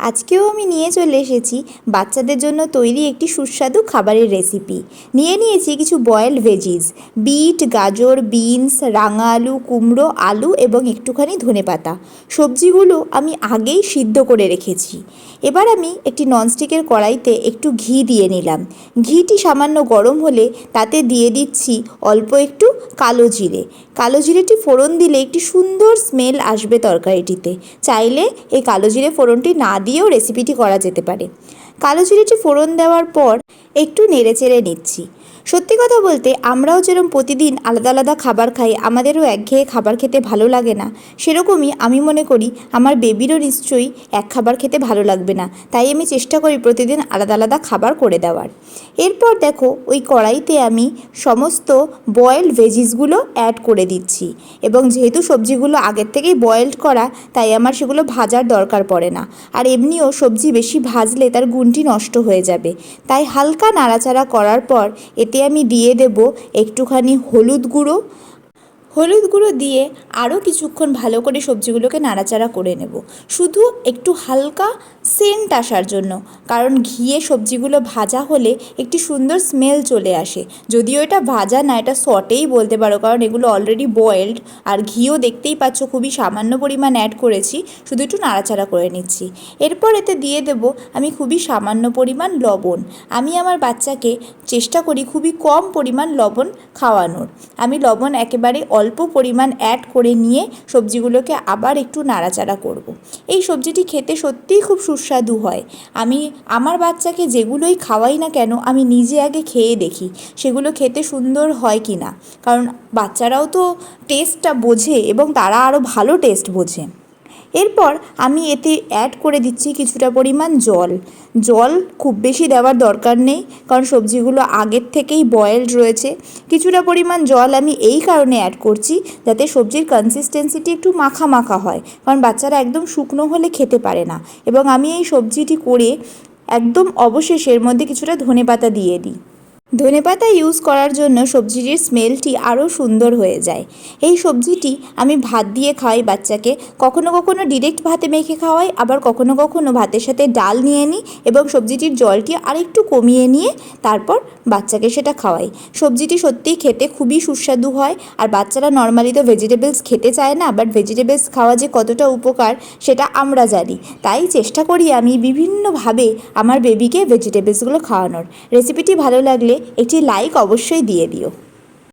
আজকেও আমি নিয়ে চলে এসেছি বাচ্চাদের জন্য তৈরি একটি সুস্বাদু খাবারের রেসিপি। নিয়ে নিয়েছি কিছু বয়েলড ভেজিস, বিট, গাজর, বিনস, রাঙা আলু, কুমড়ো, আলু এবং একটুখানি ধনেপাতা। সবজিগুলো আমি আগেই সিদ্ধ করে রেখেছি। এবার আমি একটি ননস্টিকের কড়াইতে একটু ঘি দিয়ে নিলাম। ঘিটি সামান্য গরম হলে তাতে দিয়ে দিচ্ছি অল্প একটু কালো জিরে। কালো জিরেটি ফোড়ন দিলে একটি সুন্দর স্মেল আসবে তরকারিটিতে। চাইলে এই কালো জিরে ফোড়নটি না দিয়েও রেসিপিটি করা যেতে পারে। কালো জিরেটি ফোড়ন দেওয়ার পর একটু নেড়েচেড়ে নিচ্ছি। সত্যি কথা বলতে আমরাও যেরকম প্রতিদিন আলাদা আলাদা খাবার খাই, আমাদেরও একঘেয়ে খাবার খেতে ভালো লাগে না, সেরকমই আমি মনে করি আমার বেবিরও নিশ্চয়ই এক খাবার খেতে ভালো লাগবে না। তাই আমি চেষ্টা করি প্রতিদিন আলাদা আলাদা খাবার করে দেওয়ার। এরপর দেখো ওই কড়াইতে আমি সমস্ত বয়েলড ভেজিসগুলো অ্যাড করে দিচ্ছি, এবং যেহেতু সবজিগুলো আগের থেকেই বয়েলড করা, তাই আমার সেগুলো ভাজার দরকার পড়ে না। আর এমনিও সবজি বেশি ভাজলে তার গুণটি নষ্ট হয়ে যাবে। তাই হালকা নাড়াচাড়া করার পর এতে আমি দিয়ে দেব একটুখানি হলুদ গুঁড়ো দিয়ে আরও কিছুক্ষণ ভালো করে সবজিগুলোকে নাড়াচাড়া করে নেব, শুধু একটু হালকা সেন্ট আসার জন্য। কারণ ঘিয়ে সবজিগুলো ভাজা হলে একটি সুন্দর স্মেল চলে আসে। যদিও এটা ভাজা না, এটা সটেই বলতে পারো, কারণ এগুলো অলরেডি বয়েলড। আর ঘিও দেখতেই পাচ্ছ খুবই সামান্য পরিমাণ অ্যাড করেছি, শুধু একটু নাড়াচাড়া করে নিচ্ছি। এরপর এতে দিয়ে দেব আমি খুবই সামান্য পরিমাণ লবণ। আমি আমার বাচ্চাকে চেষ্টা করি খুবই কম পরিমাণ লবণ খাওয়ানোর। আমি লবণ একেবারে অল্প পরিমাণ অ্যাড করে নিয়ে সবজিগুলোকে আবার একটু নাড়াচাড়া করব। এই সবজিটি খেতে সত্যিই খুব সুস্বাদু হয়। আমি আমার বাচ্চাকে যেগুলোই খাওয়াই না কেন, আমি নিজে আগে খেয়ে দেখি সেগুলো খেতে সুন্দর হয় কি না, কারণ বাচ্চারাও তো টেস্টটা বোঝে এবং তারা আরও ভালো টেস্ট বোঝে। এরপর আমি এতে অ্যাড করে দিচ্ছি কিছুটা পরিমাণ জল খুব বেশি দেওয়ার দরকার নেই, কারণ সবজিগুলো আগের থেকেই বয়েলড রয়েছে। কিছুটা পরিমাণ জল আমি এই কারণে অ্যাড করছি যাতে সবজির কনসিস্টেন্সিটি একটু মাখা মাখা হয়, কারণ বাচ্চারা একদম শুকনো হলে খেতে পারে না। এবং আমি এই সবজিটি করে একদম অবশেষের মধ্যে কিছুটা ধনেপাতা দিয়ে দিই। ধনেপাতা ইউজ করার জন্য সবজিটির স্মেলটি আরও সুন্দর হয়ে যায়। এই সবজিটি আমি ভাত দিয়ে খাওয়াই বাচ্চাকে, কখনো কখনো ডিরেক্ট ভাতে মেখে খাওয়াই, আবার কখনো কখনো ভাতের সাথে ডাল নিয়ে নিই এবং সবজিটির জলটি আরেকটু কমিয়ে নিয়ে তারপর বাচ্চাকে সেটা খাওয়াই। সবজিটি সত্যিই খেতে খুবই সুস্বাদু হয়। আর বাচ্চারা নর্মালি তো ভেজিটেবলস খেতে চায় না, বাট ভেজিটেবলস খাওয়া যে কতটা উপকার সেটা আমরা জানি। তাই চেষ্টা করি আমি বিভিন্নভাবে আমার বেবিকে ভেজিটেবলসগুলো খাওয়ানোর। রেসিপিটি ভালো লাগলে একটি লাইক অবশ্যই দিয়ে দিও।